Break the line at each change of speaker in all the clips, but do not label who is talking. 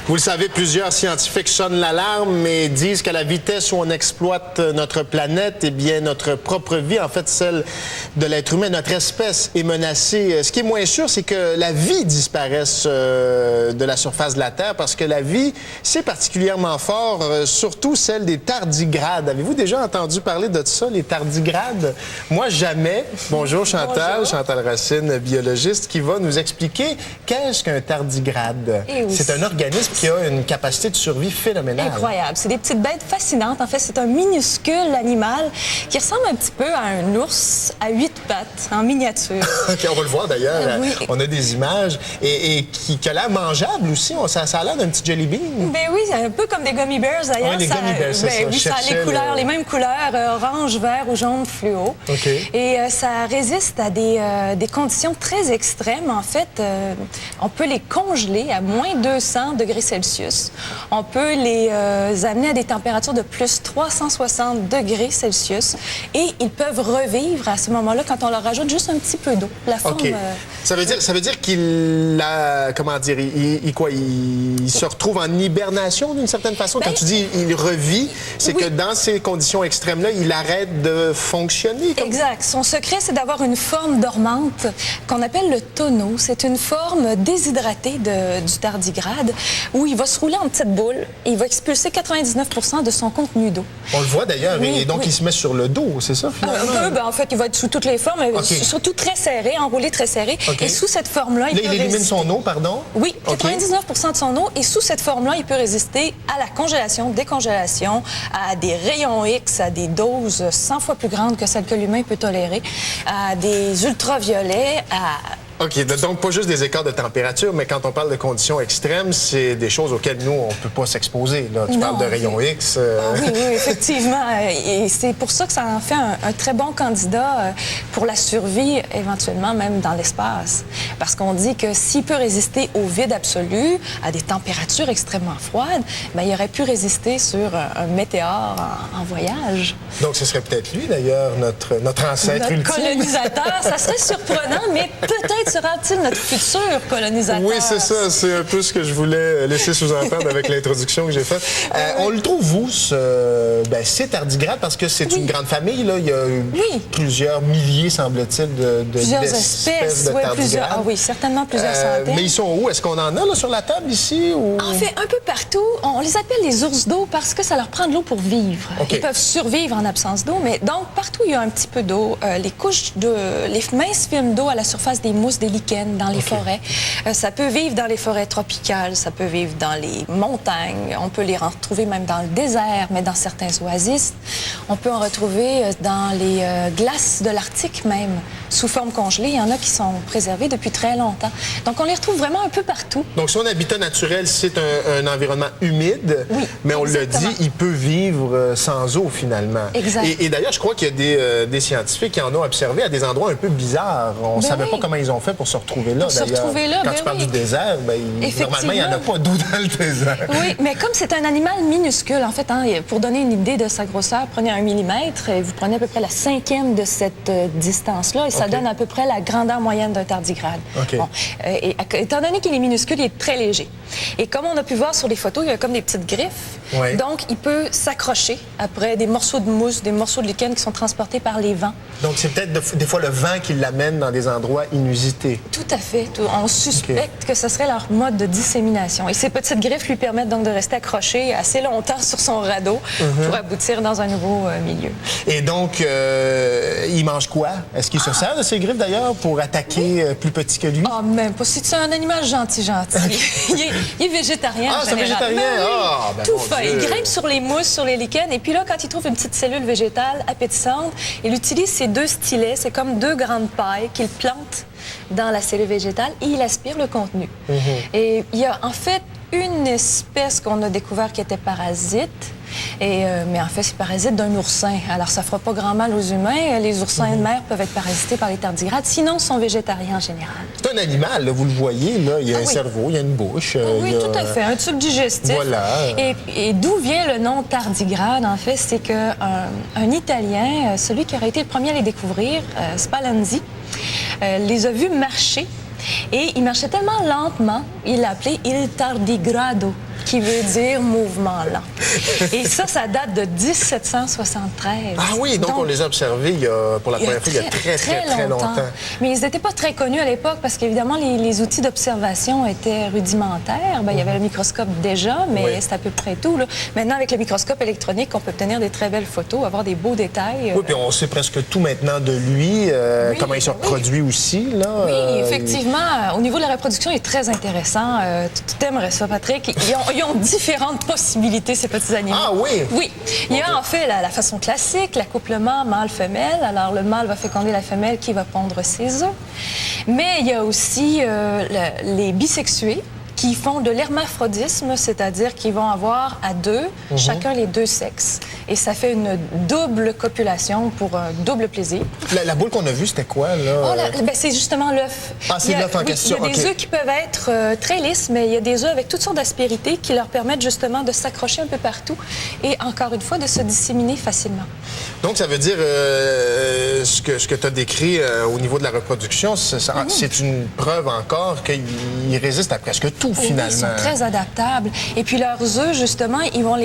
Vous le savez, plusieurs scientifiques sonnent l'alarme et disent qu'à la vitesse où on exploite notre planète, eh bien, notre propre vie, en fait, celle de l'être humain, notre espèce est menacée. Ce qui est moins sûr, c'est que la vie disparaisse de la surface de la Terre, parce que la vie, c'est particulièrement fort, surtout celle des tardigrades. Avez-vous déjà entendu parler de ça, les tardigrades? Moi, jamais. Bonjour Chantal,
Bonjour.
Chantal Racine, biologiste, qui va nous expliquer qu'est-ce qu'un tardigrade.
Eh oui.
C'est un organisme qui a une capacité de survie phénoménale.
Incroyable. C'est des petites bêtes fascinantes. En fait, c'est un minuscule animal qui ressemble un petit peu à un ours à 8 pattes, en miniature.
OK, on va le voir d'ailleurs.
Oui.
On a des images. Et qui a l'air mangeable aussi. Ça a l'air d'un petit jelly bean.
Ben oui, c'est un peu comme des gummy bears d'ailleurs.
Oui, les gummy bears, c'est ça.
Oui, ça a les mêmes couleurs, orange, vert ou jaune fluo.
OK.
Et ça résiste à des conditions très extrêmes. En fait, on peut les congeler à moins 200 degrés Celsius. On peut les amener à des températures de plus 360 degrés Celsius. Et ils peuvent revivre à ce moment-là quand on leur rajoute juste un petit peu d'eau. La forme...
OK. Ça veut dire qu'il a... Comment dire? Il se retrouve en hibernation d'une certaine façon? Quand tu dis il revit, c'est que dans ces conditions extrêmes-là, il arrête de fonctionner?
Exact. Son secret, c'est d'avoir une forme dormante qu'on appelle le tonneau. C'est une forme déshydratée du tardigrade où il va se rouler en petites boules et il va expulser 99% de son contenu d'eau.
On le voit d'ailleurs.
Oui,
et donc, il se met sur le dos, c'est ça, finalement?
En fait, il va être sous toutes les formes, surtout très serré, enroulé très serré.
OK.
Et sous cette forme-là,
il élimine son eau, pardon?
Oui, 99% de son eau. Et sous cette forme-là, il peut résister à la congélation, décongélation, à des rayons X, à des doses 100 fois plus grandes que celles que l'humain peut tolérer, à des ultraviolets, à...
OK, donc pas juste des écarts de température, mais quand on parle de conditions extrêmes, c'est des choses auxquelles nous, on ne peut pas s'exposer. Tu parles de rayons X.
Oui, effectivement. Et c'est pour ça que ça en fait un très bon candidat pour la survie, éventuellement même dans l'espace. Parce qu'on dit que s'il peut résister au vide absolu, à des températures extrêmement froides, bien, il aurait pu résister sur un météore en voyage.
Donc, ce serait peut-être lui, d'ailleurs, notre ancêtre ultime.
Colonisateur. Ça serait surprenant, mais peut-être sera-t-il notre futur colonisateur?
Oui, c'est ça. C'est un peu ce que je voulais laisser sous-entendre avec l'introduction que j'ai faite. On le trouve où, ces tardigrades? Parce que c'est une grande famille, là. Il y a plusieurs milliers, semble-t-il, d'espèces de tardigrades.
Oui, certainement plusieurs centaines.
Mais ils sont où? Est-ce qu'on en a là, sur la table ici? Ou...
En fait, un peu partout. On les appelle les ours d'eau parce que ça leur prend de l'eau pour vivre.
Okay.
Ils peuvent survivre en absence d'eau, mais donc partout il y a un petit peu d'eau. Les minces films d'eau à la surface des mousses, des lichens dans les forêts. Ça peut vivre dans les forêts tropicales, ça peut vivre dans les montagnes. On peut les retrouver même dans le désert, mais dans certains oasis. On peut en retrouver dans les glaces de l'Arctique même, sous forme congelée. Il y en a qui sont préservées depuis très longtemps. Donc on les retrouve vraiment un peu partout. Donc
son habitat naturel, c'est un environnement humide, mais on l'a dit, il peut vivre sans eau finalement.
Exact.
Et d'ailleurs, je crois qu'il y a des scientifiques qui en ont observé à des endroits un peu bizarres. On ne savait pas comment ils ont fait pour se retrouver là, d'ailleurs. Quand tu parles du désert, normalement, il n'y en a pas d'eau dans le désert.
Oui, mais comme c'est un animal minuscule, en fait, pour donner une idée de sa grosseur, prenez 1 millimètre et vous prenez à peu près la 5e de cette distance-là et ça donne à peu près la grandeur moyenne d'un tardigrade. Bon, et étant donné qu'il est minuscule, il est très léger. Et comme on a pu voir sur les photos, il y a comme des petites griffes. Donc, il peut s'accrocher après des morceaux de mousse, des morceaux de lichen qui sont transportés par les vents.
Donc, c'est peut-être des fois le vent qui l'amène dans des endroits inusités.
Tout à fait. On suspecte que ce serait leur mode de dissémination. Et ces petites griffes lui permettent donc de rester accroché assez longtemps sur son radeau pour aboutir dans un nouveau milieu.
Et donc, il mange quoi? Est-ce qu'il se sert de ses griffes, d'ailleurs, pour attaquer plus petit que lui?
Ah, même pas. C'est un animal gentil. Il est végétarien,
en général. C'est un végétarien?
Tout fait. Il grimpe sur les mousses, sur les lichens. Et puis là, quand il trouve une petite cellule végétale appétissante, il utilise ses 2 stylets. C'est comme 2 grandes pailles qu'il plante dans la cellule végétale et il aspire le contenu. Et il y a en fait une espèce qu'on a découvert qui était parasite. Mais en fait, c'est parasite d'un oursin. Alors, ça fera pas grand mal aux humains. Les oursins de mer peuvent être parasités par les tardigrades. Sinon, ils sont végétariens en général.
C'est un animal, là, vous le voyez. Là. Il y a un cerveau, il y a une bouche.
Oui, tout à fait. Un tube digestif.
Voilà.
Et d'où vient le nom tardigrade, en fait? C'est qu'un Italien, celui qui aurait été le premier à les découvrir, Spallanzani, les a vus marcher. Et il marchait tellement lentement, il l'a appelé Il Tardigrado. qui veut dire mouvement lent. Et ça date de 1773.
Ah oui, donc on les a observés pour la première fois il y a très longtemps.
Mais ils n'étaient pas très connus à l'époque parce qu'évidemment, les outils d'observation étaient rudimentaires. Ben, il y avait le microscope déjà, mais c'est à peu près tout. Là. Maintenant, avec le microscope électronique, on peut obtenir des très belles photos, avoir des beaux détails.
Oui, puis on sait presque tout maintenant de lui, comment il se reproduit aussi. Là,
oui, effectivement. Au niveau de la reproduction, il est très intéressant. Tu aimerais ça, Patrick. Ils ont différentes possibilités, ces petits animaux.
Ah oui?
Oui. Il y a en fait la façon classique, l'accouplement mâle-femelle. Alors, le mâle va féconder la femelle qui va pondre ses œufs. Mais il y a aussi les bisexués qui font de l'hermaphrodisme, c'est-à-dire qu'ils vont avoir à deux, chacun les deux sexes. Et ça fait une double copulation pour un double plaisir.
La boule qu'on a vue, c'était quoi, là?
Ben, c'est justement l'œuf.
Ah, c'est l'œuf en question.
Il y a des œufs qui peuvent être très lisses, mais il y a des œufs avec toutes sortes d'aspérités qui leur permettent justement de s'accrocher un peu partout et, encore une fois, de se disséminer facilement.
Donc, ça veut dire, ce que tu as décrit au niveau de la reproduction, c'est une preuve encore qu'ils résistent à presque tout, finalement.
Ils sont très adaptables. Et puis, leurs œufs, justement, ils vont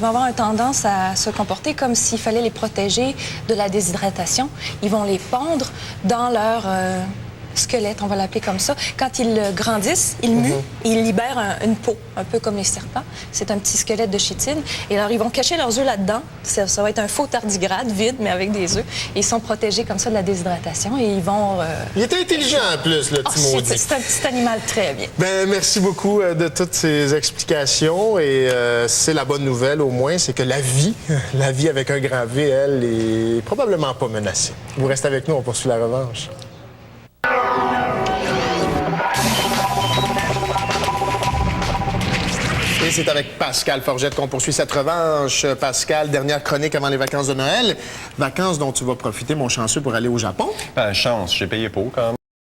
avoir une tendance à se comporter comme s'il fallait les protéger de la déshydratation. Ils vont les pondre dans leur squelette, on va l'appeler comme ça. Quand ils grandissent, ils muent et ils libèrent une peau, un peu comme les serpents. C'est un petit squelette de chitine. Et alors, ils vont cacher leurs œufs là-dedans. Ça va être un faux tardigrade vide, mais avec des œufs. Et ils sont protégés comme ça de la déshydratation et ils vont...
Il était intelligent en plus, le petit maudit.
C'est un petit animal très bien.
Ben, merci beaucoup de toutes ces explications. Et c'est la bonne nouvelle, au moins, c'est que la vie avec un grand V, elle, est probablement pas menacée. Vous restez avec nous, on poursuit la revanche. Et c'est avec Pascal Forgette qu'on poursuit cette revanche. Pascal, dernière chronique avant les vacances de Noël. Vacances dont tu vas profiter, mon chanceux, pour aller au Japon.
Chance, j'ai payé pour quand même.